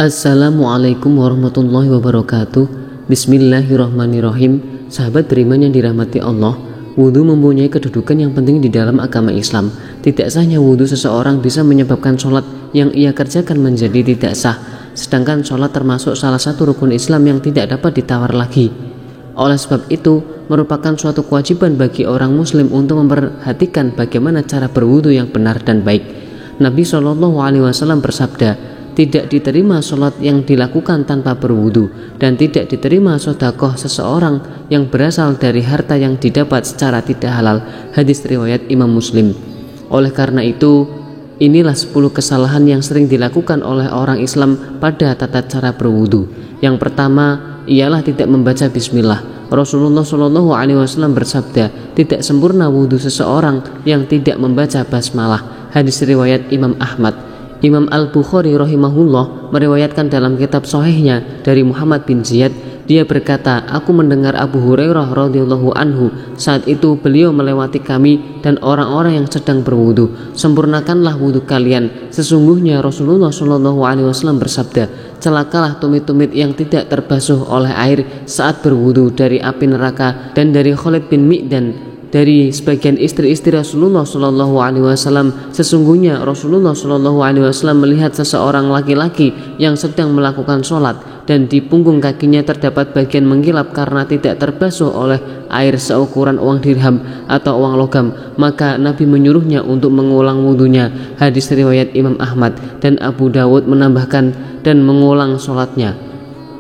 Assalamualaikum warahmatullahi wabarakatuh. Bismillahirrahmanirrahim. Sahabat beriman yang dirahmati Allah, wudhu mempunyai kedudukan yang penting di dalam agama Islam. Tidak sahnya wudhu seseorang bisa menyebabkan sholat yang ia kerjakan menjadi tidak sah. Sedangkan sholat termasuk salah satu rukun Islam yang tidak dapat ditawar lagi. Oleh sebab itu, merupakan suatu kewajiban bagi orang muslim untuk memperhatikan bagaimana cara berwudhu yang benar dan baik. Nabi SAW bersabda, tidak diterima sholat yang dilakukan tanpa berwudu, dan tidak diterima sedekah seseorang yang berasal dari harta yang didapat secara tidak halal. Hadis riwayat Imam Muslim. Oleh karena itu, inilah 10 kesalahan yang sering dilakukan oleh orang Islam pada tata cara berwudu. Yang pertama ialah tidak membaca bismillah. Rasulullah SAW bersabda, tidak sempurna wudu seseorang yang tidak membaca basmalah. Hadis riwayat Imam Ahmad. Imam Al-Bukhari rahimahullah meriwayatkan dalam kitab sahihnya dari Muhammad bin Ziyad, dia berkata, aku mendengar Abu Hurairah radhiyallahu anhu, saat itu beliau melewati kami dan orang-orang yang sedang berwudu. Sempurnakanlah wudu kalian, sesungguhnya Rasulullah SAW bersabda, celakalah tumit-tumit yang tidak terbasuh oleh air saat berwudu dari api neraka. Dan dari Khalid bin Mi'dan, dari sebagian istri-istri Rasulullah SAW, sesungguhnya Rasulullah SAW melihat seseorang laki-laki yang sedang melakukan sholat dan di punggung kakinya terdapat bagian mengkilap karena tidak terbasuh oleh air seukuran uang dirham atau uang logam. Maka Nabi menyuruhnya untuk mengulang wudhunya. Hadis riwayat Imam Ahmad. Dan Abu Dawud menambahkan, dan mengulang sholatnya.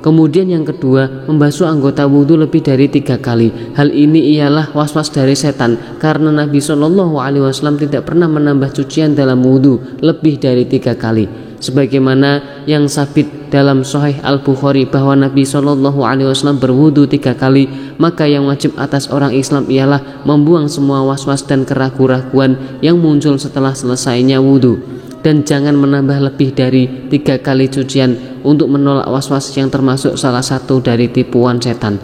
Kemudian yang kedua, membasuh anggota wudhu lebih dari 3 kali. Hal ini ialah was-was dari setan, karena Nabi SAW tidak pernah menambah cucian dalam wudhu lebih dari 3 kali. Sebagaimana yang sabit dalam Sahih Al-Bukhari bahwa Nabi SAW berwudhu 3 kali, maka yang wajib atas orang Islam ialah membuang semua was-was dan keraguan-raguan yang muncul setelah selesainya wudhu. Dan jangan menambah lebih dari 3 kali cucian untuk menolak was-was yang termasuk salah satu dari tipuan setan.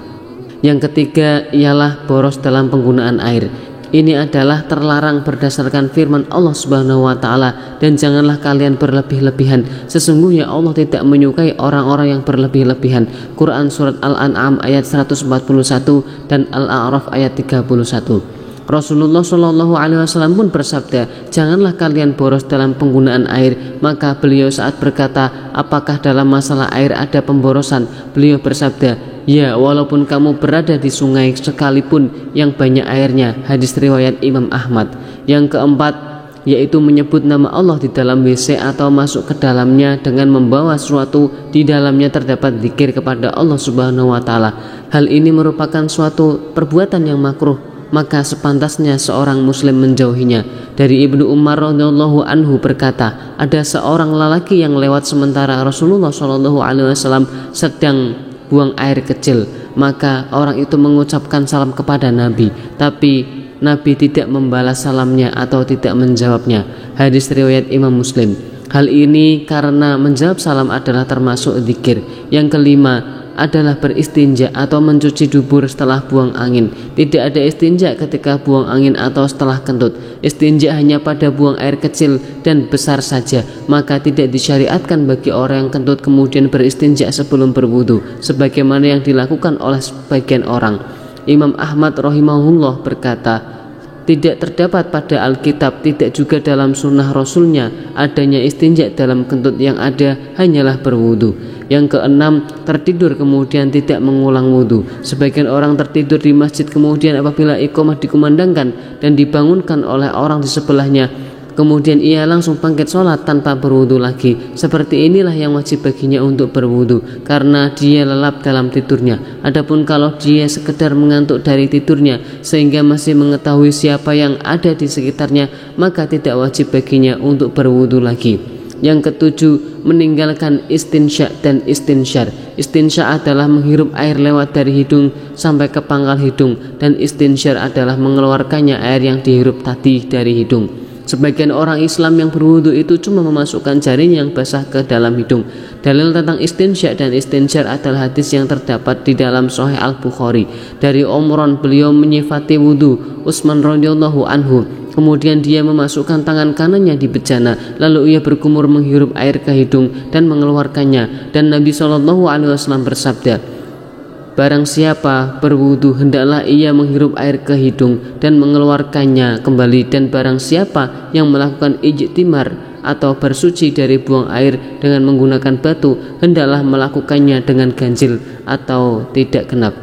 Yang ketiga ialah boros dalam penggunaan air. Ini adalah terlarang berdasarkan firman Allah Subhanahu wa taala, dan janganlah kalian berlebih-lebihan. Sesungguhnya Allah tidak menyukai orang-orang yang berlebih-lebihan. Quran surat Al-An'am ayat 141 dan Al-A'raf ayat 31. Rasulullah SAW pun bersabda, janganlah kalian boros dalam penggunaan air. Maka beliau saat berkata, apakah dalam masalah air ada pemborosan? Beliau bersabda, ya, walaupun kamu berada di sungai sekalipun yang banyak airnya. Hadis riwayat Imam Ahmad. Yang keempat yaitu menyebut nama Allah di dalam WC atau masuk ke dalamnya dengan membawa sesuatu di dalamnya terdapat zikir kepada Allah Subhanahu wa taala. Hal ini merupakan suatu perbuatan yang makruh, maka sepantasnya seorang muslim menjauhinya. Dari Ibnu Umar radhiyallahu anhu berkata, ada seorang lelaki yang lewat sementara Rasulullah SAW sedang buang air kecil. Maka orang itu mengucapkan salam kepada Nabi, tapi Nabi tidak membalas salamnya atau tidak menjawabnya. Hadis riwayat Imam Muslim. Hal ini karena menjawab salam adalah termasuk zikir. Yang kelima adalah beristinja atau mencuci dubur setelah buang angin. Tidak ada istinja ketika buang angin atau setelah kentut. Istinja hanya pada buang air kecil dan besar saja. Maka tidak disyariatkan bagi orang yang kentut kemudian beristinja sebelum berwudu, sebagaimana yang dilakukan oleh sebagian orang. Imam Ahmad rahimahullah berkata, tidak terdapat pada Alkitab, tidak juga dalam sunnah Rasulnya adanya istinja dalam kentut. Yang ada hanyalah berwudu. Yang keenam, tertidur kemudian tidak mengulang wudu. Sebagian orang tertidur di masjid kemudian apabila iqamah dikumandangkan dan dibangunkan oleh orang di sebelahnya, kemudian ia langsung bangkit sholat tanpa berwudu lagi. Seperti inilah yang wajib baginya untuk berwudu, karena dia lelap dalam tidurnya. Adapun kalau dia sekedar mengantuk dari tidurnya sehingga masih mengetahui siapa yang ada di sekitarnya, maka tidak wajib baginya untuk berwudu lagi. Yang ketujuh, meninggalkan istinsya dan istinsyar. Istinsya adalah menghirup air lewat dari hidung sampai ke pangkal hidung, dan istinsyar adalah mengeluarkannya air yang dihirup tadi dari hidung. Sebagian orang Islam yang berwudu itu cuma memasukkan jarinya yang basah ke dalam hidung. Dalil tentang istinsya dan istinjar adalah hadis yang terdapat di dalam Sahih Al-Bukhari. Dari Umran, beliau menyifati wudu Utsman radhiyallahu anhu. Kemudian dia memasukkan tangan kanannya di bejana, lalu ia berkumur menghirup air ke hidung dan mengeluarkannya. Dan Nabi SAW bersabda, barang siapa berwudu hendaklah ia menghirup air ke hidung dan mengeluarkannya kembali, dan barang siapa yang melakukan ijtimar atau bersuci dari buang air dengan menggunakan batu hendaklah melakukannya dengan ganjil atau tidak genap.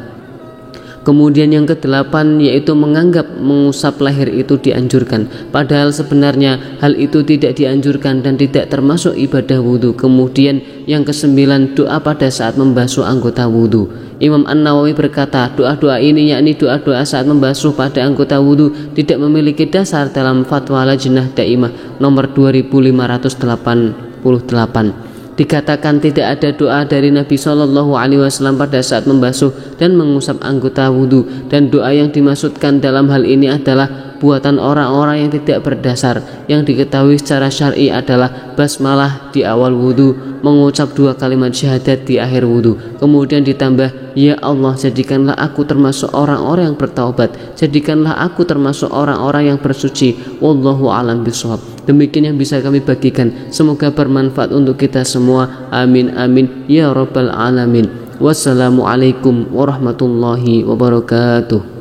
Kemudian yang ke-8 yaitu menganggap mengusap leher itu dianjurkan, padahal sebenarnya hal itu tidak dianjurkan dan tidak termasuk ibadah wudu. Kemudian yang ke-9 doa pada saat membasuh anggota wudu. Imam An-Nawawi berkata, doa-doa ini yakni doa-doa saat membasuh pada anggota wudu tidak memiliki dasar dalam Fatwa Lajnah Daimah nomor 2588. Dikatakan tidak ada doa dari Nabi SAW pada saat membasuh dan mengusap anggota wudu, dan doa yang dimaksudkan dalam hal ini adalah buatan orang-orang yang tidak berdasar. Yang diketahui secara syar'i adalah basmalah di awal wudu, mengucap 2 kalimat syahadat di akhir wudu, kemudian ditambah, ya Allah jadikanlah aku termasuk orang-orang yang bertaubat, jadikanlah aku termasuk orang-orang yang bersuci. Wallahu a'lam bishawab. Demikian yang bisa kami bagikan, semoga bermanfaat untuk kita semua. Amin amin ya rabbal alamin. Wassalamualaikum warahmatullahi wabarakatuh.